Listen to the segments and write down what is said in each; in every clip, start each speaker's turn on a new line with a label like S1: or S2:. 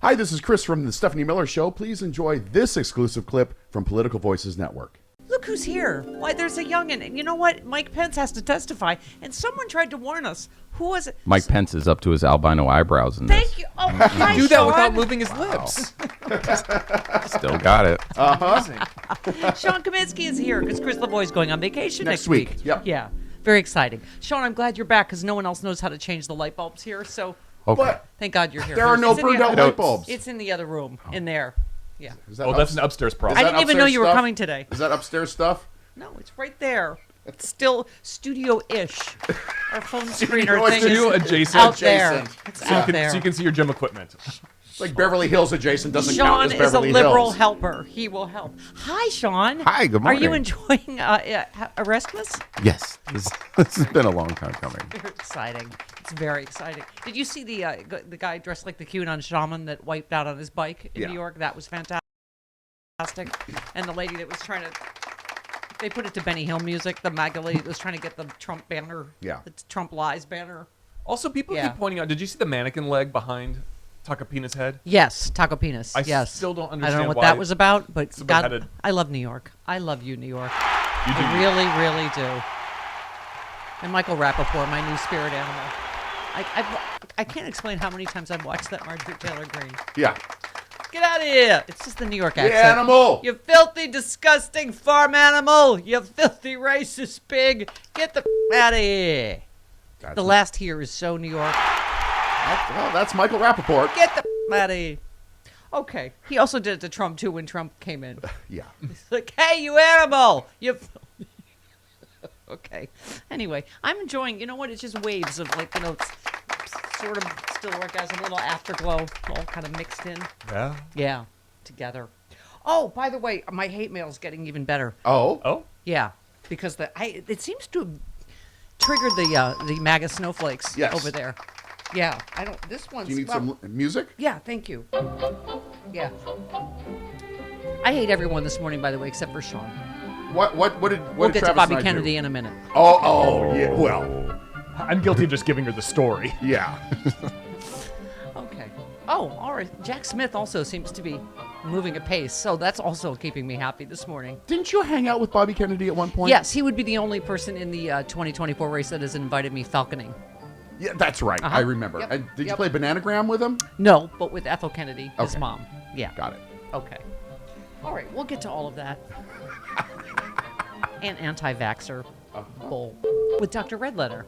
S1: Hi, this is Chris from the Stephanie Miller Show. Please enjoy this exclusive clip from Political Voices Network.
S2: Look who's here. Why, there's a youngin'. And you know what? Mike Pence has to testify. And someone tried to warn us. Who was it?
S3: Mike Pence is up to his albino eyebrows in this.
S2: Thank you. Oh, hi,
S4: do that
S2: Sean.
S4: without moving his lips.
S3: Still got it.
S2: Sean Kaminsky is here because Chris Lavoie's going on vacation
S1: Next
S2: next
S1: week. Yep.
S2: Yeah. Very exciting. Sean, I'm glad you're back because no one else knows how to change the light bulbs here. So
S3: Okay.
S1: But
S2: thank God you're here.
S1: there are no
S2: It's in the
S1: burned out
S2: other-
S1: light bulbs.
S2: It's in the other room, in there. Yeah.
S1: Is that
S4: Oh, that's an upstairs problem.
S2: I
S1: that
S2: didn't even know
S1: upstairs
S2: you were
S1: stuff?
S2: coming today.
S1: Is that upstairs stuff?
S2: No, it's right there. It's still studio-ish. Our phone screener
S1: Studio
S2: thing
S4: Studio
S2: is
S4: adjacent.
S2: out there.
S1: Adjacent.
S2: It's
S4: So you,
S2: out
S4: can,
S2: there.
S4: so you can see your gym equipment.
S1: It's like Beverly Hills adjacent doesn't count
S2: Sean
S1: as
S2: is a
S1: Beverly
S2: liberal
S1: Hills.
S2: helper. He will help. Hi, Sean.
S3: Hi, good
S2: Are you
S3: morning.
S2: enjoying Erasmus?
S3: Yes. This has been a long time coming.
S2: Very exciting. It's very exciting. Did you see the guy dressed like the QAnon shaman that wiped out on his bike in
S1: Yeah.
S2: New York? That was fantastic. And the lady that was trying to... They put it to Benny Hill music. The MAGA lady that was trying to get the Trump banner.
S1: Yeah.
S2: The Trump lies banner.
S4: Also, people
S2: Yeah.
S4: keep pointing out, did you see the mannequin leg behind Takapina's head?
S2: Yes, Taco Penis.
S4: I
S2: yes.
S4: still don't
S2: I don't know
S4: understand
S2: what
S4: why
S2: that was about, but
S4: someone
S2: God,
S4: had a-
S2: I love New York. I love you, New York.
S4: You do.
S2: I really, really do. And Michael Rappaport, my new spirit animal. I can't explain how many times I've watched that Marjorie Taylor Greene.
S1: Yeah.
S2: Get out of here! It's just the New York
S1: The
S2: accent.
S1: animal.
S2: You filthy, disgusting farm animal! You filthy, racist pig! Get the out of here!
S1: That's,
S2: The last here is so New York.
S1: well, that's Michael Rappaport.
S2: Get the out of here! Okay. He also did it to Trump too when Trump came in.
S1: Yeah.
S2: He's like, hey, you animal! You. Okay. Anyway, I'm enjoying. You know what? It's just waves of it's sort of still orgasm, a little afterglow, all kind of mixed in.
S4: Yeah.
S2: Yeah, together. Oh, by the way, my hate mail is getting even better.
S1: Oh.
S4: Oh?
S2: Yeah, because it seems to have triggered the MAGA snowflakes
S1: Yes.
S2: over there. Yeah, I don't. This one's.
S1: Do you need some music?
S2: Yeah, thank you. Yeah. I hate everyone this morning, by the way, except for Sean.
S1: What did
S2: We'll get to
S1: Travis
S2: Bobby
S1: and I do?
S2: Kennedy in a minute.
S1: Oh, yeah. Well,
S4: I'm guilty of just giving her the story.
S1: yeah.
S2: Okay. Oh, all right. Jack Smith also seems to be moving at pace, so that's also keeping me happy this morning.
S1: Didn't you hang out with Bobby Kennedy at one point?
S2: Yes, he would be the only person in the 2024 race that has invited me falconing.
S1: Yeah, that's right. I remember.
S2: Yep.
S1: And did you
S2: Yep.
S1: play Bananagram with him?
S2: No, but with Ethel Kennedy, his
S1: Okay.
S2: mom. Yeah.
S1: Got it.
S2: Okay. All right, we'll get to all of that. And anti-vaxxer bull with Dr. Redletter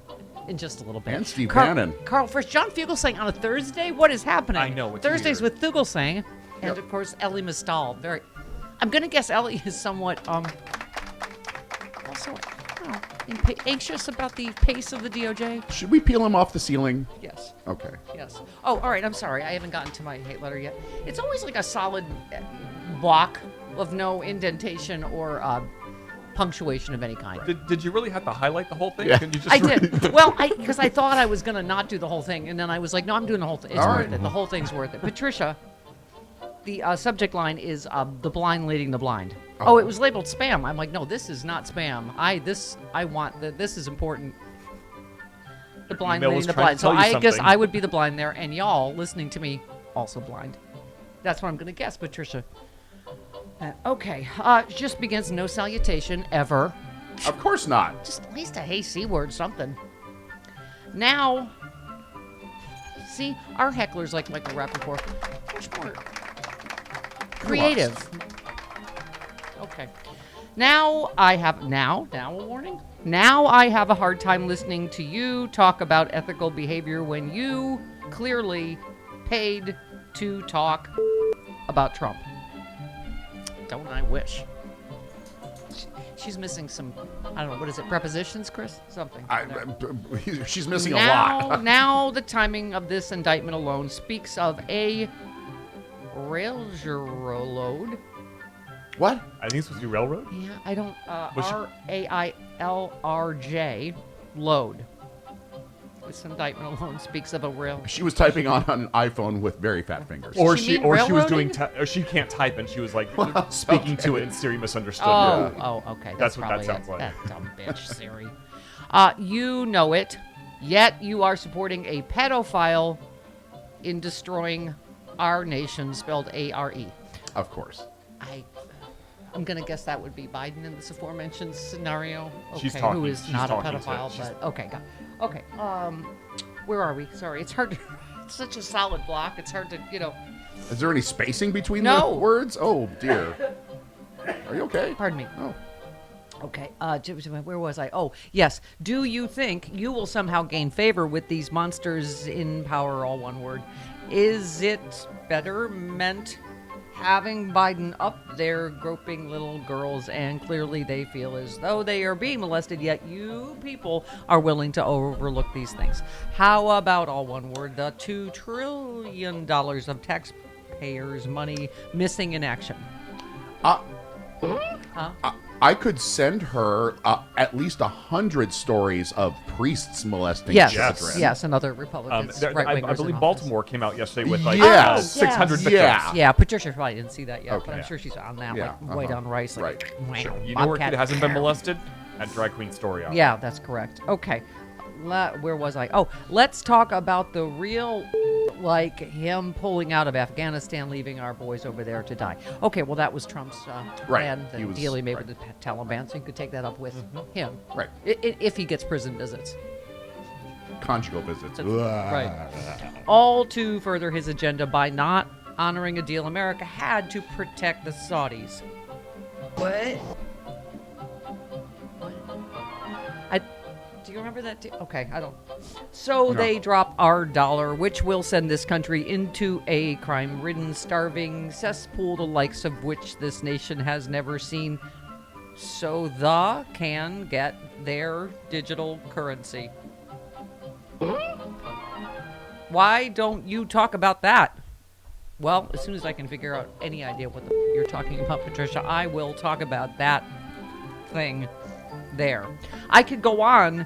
S2: in just a little bit.
S1: And Steve Bannon.
S2: Carl, first, John Fugelsang on a Thursday? What is happening?
S4: I know, it's
S2: Thursdays
S4: weird.
S2: with Fugelsang. And,
S1: Yep.
S2: of course, Ellie Mistal. I'm going to guess Ellie is somewhat, also, anxious about the pace of the DOJ.
S1: Should we peel him off the ceiling?
S2: Yes.
S1: Okay.
S2: Yes. Oh, all right. I'm sorry. I haven't gotten to my hate letter yet. It's always like a solid block of no indentation or punctuation of any kind.
S4: Did you really have to highlight the whole thing?
S1: Yeah.
S4: Can you just
S2: I did. Well, because I thought I was going to not do the whole thing, and then I was like, no, I'm doing the whole thing. It's
S1: All
S2: worth
S1: right.
S2: it. The whole thing's worth it. Patricia, the subject line is the blind leading the blind. Oh, it was labeled spam. I'm like, no, this is not spam. This is important. The blind
S4: Email
S2: leading
S4: was
S2: the
S4: trying
S2: blind.
S4: to
S2: So
S4: tell you
S2: I guess
S4: something.
S2: I would be the blind there, and y'all listening to me also blind. That's what I'm going to guess, Patricia. Okay. Just begins no salutation ever.
S1: Of course not.
S2: Just at least a hey C word, something. Now, see, our hecklers like Michael Rappaport, much more creative. Okay. Now I have now a warning. Now I have a hard time listening to you talk about ethical behavior when you clearly paid to talk about Trump. Don't I wish? She's missing some, I don't know, what is it, prepositions, Chris? Something.
S1: She's missing a lot.
S2: Now the timing of this indictment alone speaks of a railroad.
S1: What?
S4: I think it's supposed to be railroad.
S2: Yeah, I don't,
S4: Was she-
S2: RAILRJ, load. This indictment alone speaks of a rail.
S1: She was typing on an iPhone with very fat fingers.
S4: Or
S2: She
S4: she
S2: mean
S4: was
S2: railroading?
S4: doing or she can't type and she was like speaking to it and Siri misunderstood.
S2: Oh,
S4: her.
S2: oh, okay.
S4: That's what
S2: probably
S4: that sounds
S2: it.
S4: like.
S2: That dumb bitch, Siri. You know it, yet you are supporting a pedophile in destroying our nation, spelled A-R-E.
S1: Of course.
S2: I'm going to guess that would be Biden in this aforementioned scenario. Okay,
S4: She's talking.
S2: who is
S4: She's
S2: not a
S4: talking to-
S2: pedophile,
S4: she's-
S2: but okay, okay. Where are we? Sorry, it's hard to. It's such a solid block. It's hard to,
S1: Is there any spacing between
S2: No.
S1: the words? Oh, dear. Are you okay?
S2: Pardon me.
S1: Oh.
S2: Okay, where was I? Oh, yes. Do you think you will somehow gain favor with these monsters in power, all one word? Is it better meant having Biden up there groping little girls, and clearly they feel as though they are being molested, yet you people are willing to overlook these things? How about, all one word, the $2 trillion of taxpayers' money missing in action?
S1: I could send her at least 100 stories of priests molesting
S2: Yes,
S1: children.
S2: yes, and other Republicans,
S4: I
S2: right-wingers in
S4: believe
S2: office.
S4: Baltimore came out yesterday with like
S1: Yes.
S4: 600 victims.
S1: Yeah.
S2: Yeah, Patricia probably didn't see that yet,
S1: Okay.
S2: but I'm sure she's on that,
S1: Yeah,
S2: like white on rice. Like,
S1: Right.
S2: wow,
S4: You know where a
S2: Bobcat.
S4: kid hasn't been molested? At Drag Queen Story Hour.
S2: Yeah, that's correct. Okay, where was I? Oh, let's talk about the real, like him pulling out of Afghanistan, leaving our boys over there to die. Okay, well that was Trump's
S1: Right.
S2: plan, the
S1: He was-
S2: deal he made
S1: right.
S2: with the Taliban, so you could take that up with him.
S1: Right.
S2: If he gets prison visits.
S1: Conjugal visits.
S2: Right. All to further his agenda by not honoring a deal America had to protect the Saudis. What? Do you remember that? Okay, I don't. So they drop our dollar, which will send this country into a crime-ridden, starving cesspool, the likes of which this nation has never seen. So the can get their digital currency. Why don't you talk about that? Well, as soon as I can figure out any idea what you're talking about, Patricia, I will talk about that thing there. I could go on,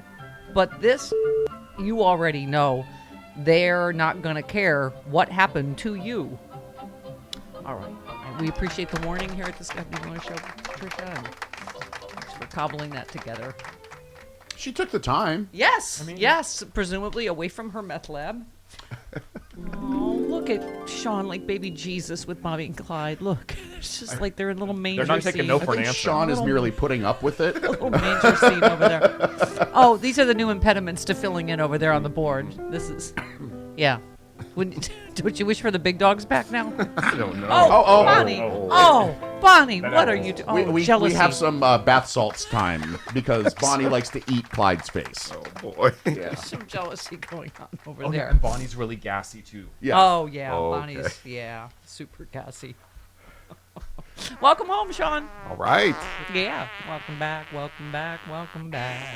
S2: but this, you already know, they're not going to care what happened to you. All right. We appreciate the warning here at the Stephanie Miller Show, Patricia, and thanks for cobbling that together.
S1: She took the time.
S2: Yes, yes, presumably away from her meth lab. Oh, look at Sean like baby Jesus with Bobby and Clyde. Look, it's just like they're in little manger
S4: They're not taking
S2: scene.
S4: no
S1: I
S4: for an
S1: think
S4: answer.
S1: Sean is merely putting up with it.
S2: Little manger scene over there. Oh, these are the new impediments to filling in over there on the board. This is, yeah. Don't you wish for the big dogs back now?
S3: I don't know.
S2: Oh, Bonnie. Oh, Bonnie, what are you doing? Oh,
S1: we
S2: jealousy.
S1: have some bath salts time because Bonnie likes to eat Clyde's face.
S3: Oh, boy.
S1: Yeah.
S2: Some jealousy going on over
S4: Oh, yeah,
S2: there.
S4: and Bonnie's really gassy too.
S1: Yeah.
S2: Oh, yeah.
S3: Oh, okay.
S2: Bonnie's, yeah, super gassy. Welcome home, Sean.
S3: All right.
S2: Yeah. Welcome back. Welcome back. Welcome back.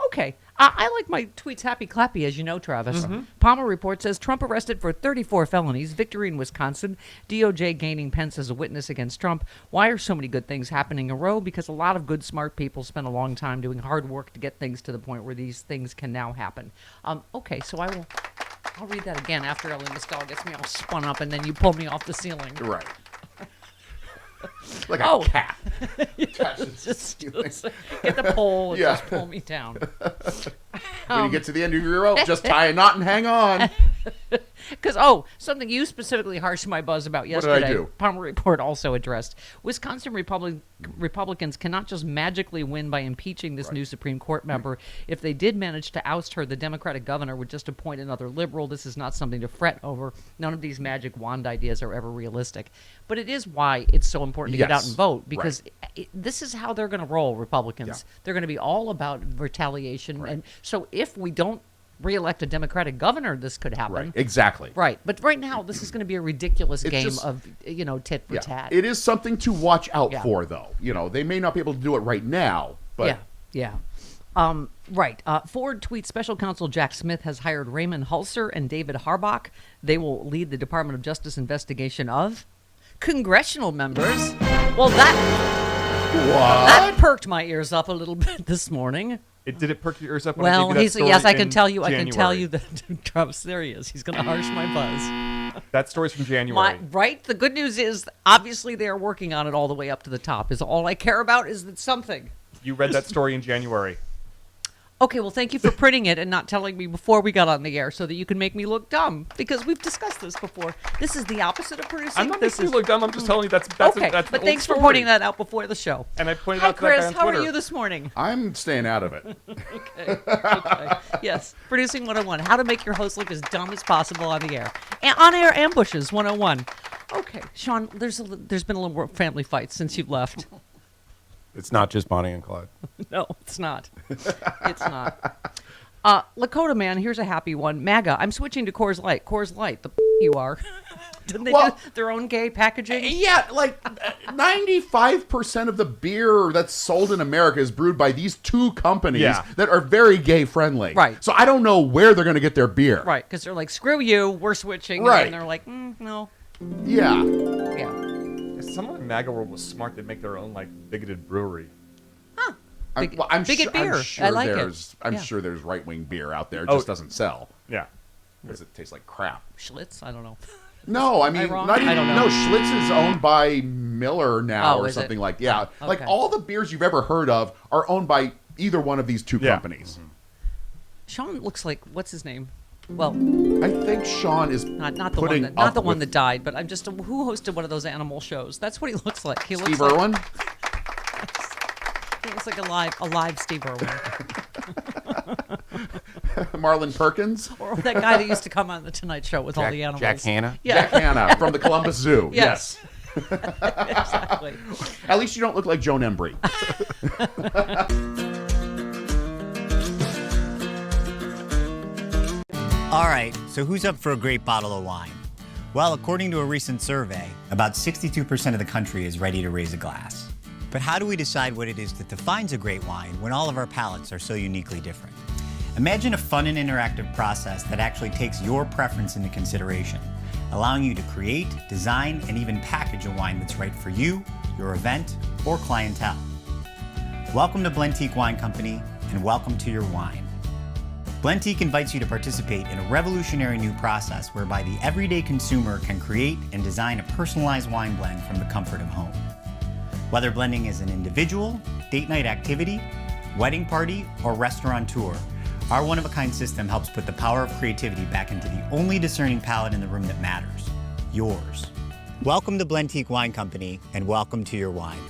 S2: Okay. I like my tweets happy clappy, as you know, Travis. Palmer report says Trump arrested for 34 felonies. Victory in Wisconsin. DOJ gaining Pence as a witness against Trump. Why are so many good things happening in a row? Because a lot of good, smart people spend a long time doing hard work to get things to the point where these things can now happen. Okay, so I'll read that again after Ellie Mescal gets me all spun up and then you pull me off the ceiling.
S1: Right. Like
S2: Oh.
S1: a cat.
S2: Just get the pole and
S1: Yeah.
S2: just pull me down.
S1: When you get to the end of your rope, just tie a knot and hang on.
S2: Because, something you specifically harshed my buzz about
S1: What did I
S2: yesterday,
S1: do?
S2: Palmer Report also addressed. Wisconsin Republicans cannot just magically win by impeaching this new Supreme Court member. If they did manage to oust her, the Democratic governor would just appoint another liberal. This is not something to fret over. None of these magic wand ideas are ever realistic. But it is why it's so important to get out
S1: Yes.
S2: and vote, because this is how they're going to roll, Republicans.
S1: Yeah.
S2: They're going to be all about retaliation. And so if we don't reelect a Democratic governor, this could happen.
S1: Right. Exactly.
S2: Right, but right now this is going to be a ridiculous
S1: It's
S2: game
S1: just-
S2: of tit for
S1: Yeah.
S2: tat.
S1: It is something to watch out
S2: Yeah.
S1: for, though. They may not be able to do it right now, but
S2: yeah. Right. Ford tweets Special Counsel Jack Smith has hired Raymond Hulser and David Harbach. They will lead the Department of Justice investigation of congressional members. Well, that perked my ears up a little bit this morning.
S4: Did it perk your ears up when I
S2: Well,
S4: gave you that story
S2: yes, I can
S4: in
S2: tell you. I can tell
S4: January?
S2: you that Trump's there. He is. He's going to harsh my buzz.
S4: That story's from January.
S2: Right. The good news is, obviously, they are working on it all the way up to the top. Is all I care about is that something.
S4: You read that story in January.
S2: Okay, well, thank you for printing it and not telling me before we got on the air so that you can make me look dumb, because we've discussed this before. This is the opposite of producing.
S4: I'm not
S2: this
S4: making you look dumb. I'm just telling you that's
S2: okay,
S4: that's
S2: but
S4: an
S2: thanks
S4: old
S2: for
S4: story.
S2: pointing that out before the show.
S4: And I pointed
S2: Hi,
S4: out to that guy
S2: Chris.
S4: on
S2: How
S4: Twitter.
S2: are you this morning?
S1: I'm staying out of it.
S2: Okay. Yes, Producing 101. How to make your host look as dumb as possible on the air. On-air ambushes 101. Okay, Sean, there's been a little family fight since you've left.
S3: It's not just Bonnie and Clyde.
S2: No, it's not. It's not. Lakota Man, here's a happy one. MAGA, I'm switching to Coors Light. Coors Light, the you are. Didn't they do their own gay packaging?
S1: Yeah, like 95% of the beer that's sold in America is brewed by these two companies that are very gay friendly.
S2: Right.
S1: So I don't know where they're going to get their beer.
S2: Right, because they're like, screw you, we're switching.
S1: Right.
S2: And they're like, no.
S1: Yeah.
S2: Yeah.
S4: If someone in MAGA world was smart, they'd make their own like bigoted brewery.
S1: I'm
S2: bigot beer.
S1: I'm sure
S2: I like it.
S1: I'm
S2: Yeah.
S1: sure there's right-wing beer out there. It just doesn't sell.
S4: Yeah.
S1: Because it tastes like crap.
S2: Schlitz? I don't know.
S1: No, I mean,
S2: wrong?
S1: not even,
S2: I don't know.
S1: no, Schlitz is owned by Miller now
S2: Oh,
S1: or
S2: is it?
S1: something like that. Yeah. Like
S2: okay.
S1: all the beers you've ever heard of are owned by either one of these two companies.
S2: Sean looks like, what's his name? Well,
S1: I think Sean is
S2: not the
S1: putting
S2: one that died, but I'm just who hosted one of those animal shows. That's what he looks like. He looks
S1: Steve
S2: like,
S1: Irwin.
S2: He looks like a live Steve Irwin.
S1: Marlon Perkins.
S2: Or that guy that used to come on the Tonight Show with all the animals.
S3: Jack Hanna.
S2: Yeah.
S1: Jack Hanna from the Columbus Zoo.
S2: Yes. Exactly.
S1: At least you don't look like Joan Embry.
S5: All right, so who's up for a great bottle of wine? Well, according to a recent survey, about 62% of the country is ready to raise a glass. But how do we decide what it is that defines a great wine when all of our palates are so uniquely different? Imagine a fun and interactive process that actually takes your preference into consideration, allowing you to create, design, and even package a wine that's right for you, your event, or clientele. Welcome to Blentique Wine Company, and welcome to your wine. Blentique invites you to participate in a revolutionary new process whereby the everyday consumer can create and design a personalized wine blend from the comfort of home. Whether blending is an individual, date night activity, wedding party, or restaurateur, our one-of-a-kind system helps put the power of creativity back into the only discerning palate in the room that matters, yours. Welcome to Blentique Wine Company, and welcome to your wine.